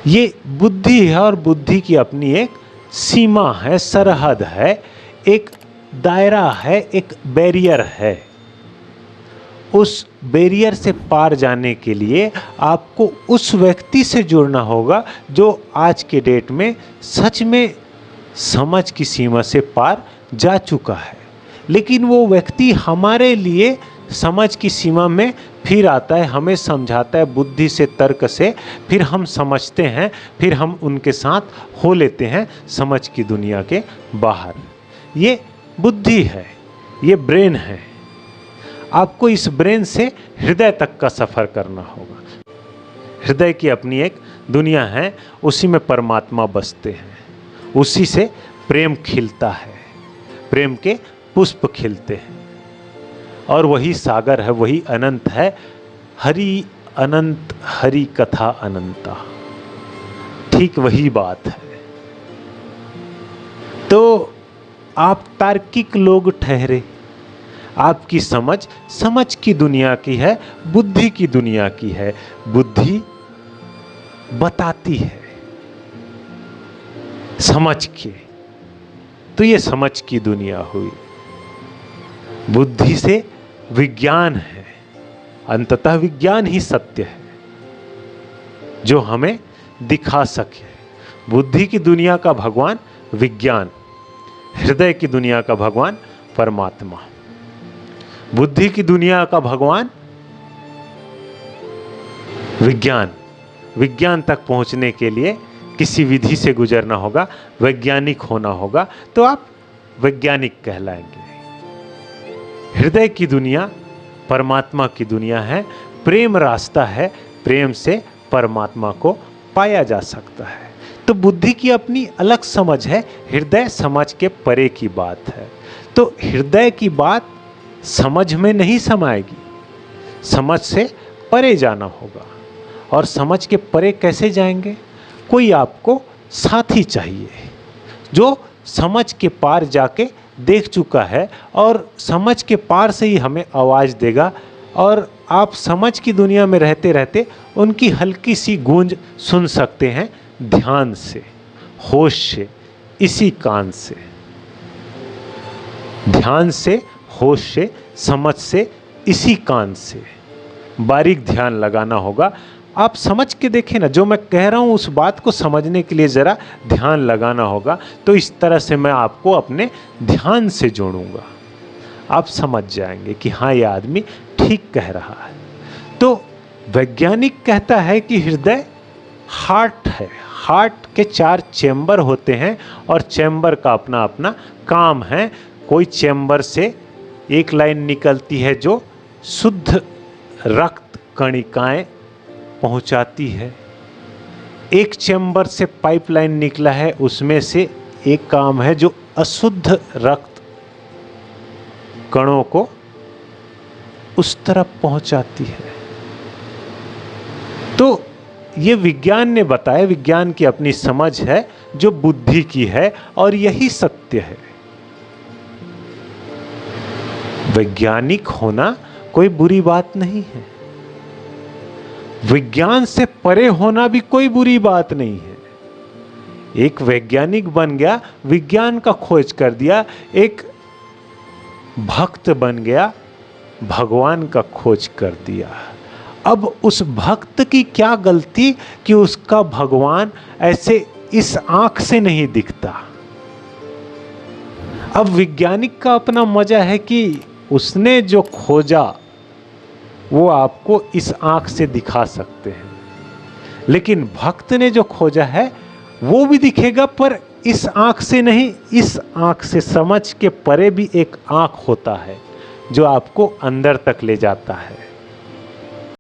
ये बुद्धि है और बुद्धि की अपनी एक सीमा है, सरहद है, एक दायरा है, एक बैरियर है। उस बैरियर से पार जाने के लिए आपको उस व्यक्ति से जुड़ना होगा जो आज के डेट में सच में समझ की सीमा से पार जा चुका है। लेकिन वो व्यक्ति हमारे लिए समझ की सीमा में फिर आता है, हमें समझाता है बुद्धि से, तर्क से, फिर हम समझते हैं, फिर हम उनके साथ हो लेते हैं समझ की दुनिया के बाहर। ये बुद्धि है, ये ब्रेन है। आपको इस ब्रेन से हृदय तक का सफ़र करना होगा। हृदय की अपनी एक दुनिया है, उसी में परमात्मा बसते हैं, उसी से प्रेम खिलता है, प्रेम के पुष्प खिलते हैं, और वही सागर है, वही अनंत है। हरि अनंत, हरि कथा अनंता, ठीक वही बात है। तो आप तार्किक लोग ठहरे, आपकी समझ की दुनिया की है, बुद्धि की दुनिया की है। बुद्धि बताती है समझ के, तो ये समझ की दुनिया हुई। बुद्धि से विज्ञान है, अंततः विज्ञान ही सत्य है जो हमें दिखा सके। बुद्धि की दुनिया का भगवान विज्ञान, हृदय की दुनिया का भगवान परमात्मा। बुद्धि की दुनिया का भगवान विज्ञान। विज्ञान तक पहुंचने के लिए किसी विधि से गुजरना होगा, वैज्ञानिक होना होगा, तो आप वैज्ञानिक कहलाएंगे। हृदय की दुनिया परमात्मा की दुनिया है, प्रेम रास्ता है, प्रेम से परमात्मा को पाया जा सकता है। तो बुद्धि की अपनी अलग समझ है, हृदय समझ के परे की बात है। तो हृदय की बात समझ में नहीं समाएगी, समझ से परे जाना होगा। और समझ के परे कैसे जाएंगे? कोई आपको साथी चाहिए जो समझ के पार जाके देख चुका है, और समझ के पार से ही हमें आवाज़ देगा। और आप समझ की दुनिया में रहते रहते उनकी हल्की सी गूंज सुन सकते हैं, ध्यान से, होश से, इसी कान से। ध्यान से, होश से, समझ से, इसी कान से बारीक ध्यान लगाना होगा। आप समझ के देखें ना, जो मैं कह रहा हूँ उस बात को समझने के लिए ज़रा ध्यान लगाना होगा। तो इस तरह से मैं आपको अपने ध्यान से जोड़ूंगा, आप समझ जाएंगे कि हाँ, ये आदमी ठीक कह रहा है। तो वैज्ञानिक कहता है कि हृदय हार्ट है, हार्ट के 4 चैम्बर होते हैं, और चैम्बर का अपना अपना काम है। कोई चैम्बर से एक लाइन निकलती है जो शुद्ध रक्त कणिकाएं पहुंचाती है। एक चैम्बर से पाइपलाइन निकला है, उसमें से एक काम है जो अशुद्ध रक्त कणों को उस तरफ पहुंचाती है। तो ये विज्ञान ने बताया, विज्ञान की अपनी समझ है जो बुद्धि की है, और यही सत्य है। वैज्ञानिक होना कोई बुरी बात नहीं है, विज्ञान से परे होना भी कोई बुरी बात नहीं है। एक वैज्ञानिक बन गया, विज्ञान का खोज कर दिया, एक भक्त बन गया, भगवान का खोज कर दिया। अब उस भक्त की क्या गलती कि उसका भगवान ऐसे इस आंख से नहीं दिखता। अब वैज्ञानिक का अपना मजा है कि उसने जो खोजा वो आपको इस आंख से दिखा सकते हैं, लेकिन भक्त ने जो खोजा है वो भी दिखेगा, पर इस आंख से नहीं, इस आंख से। समझ के परे भी एक आंख होता है जो आपको अंदर तक ले जाता है।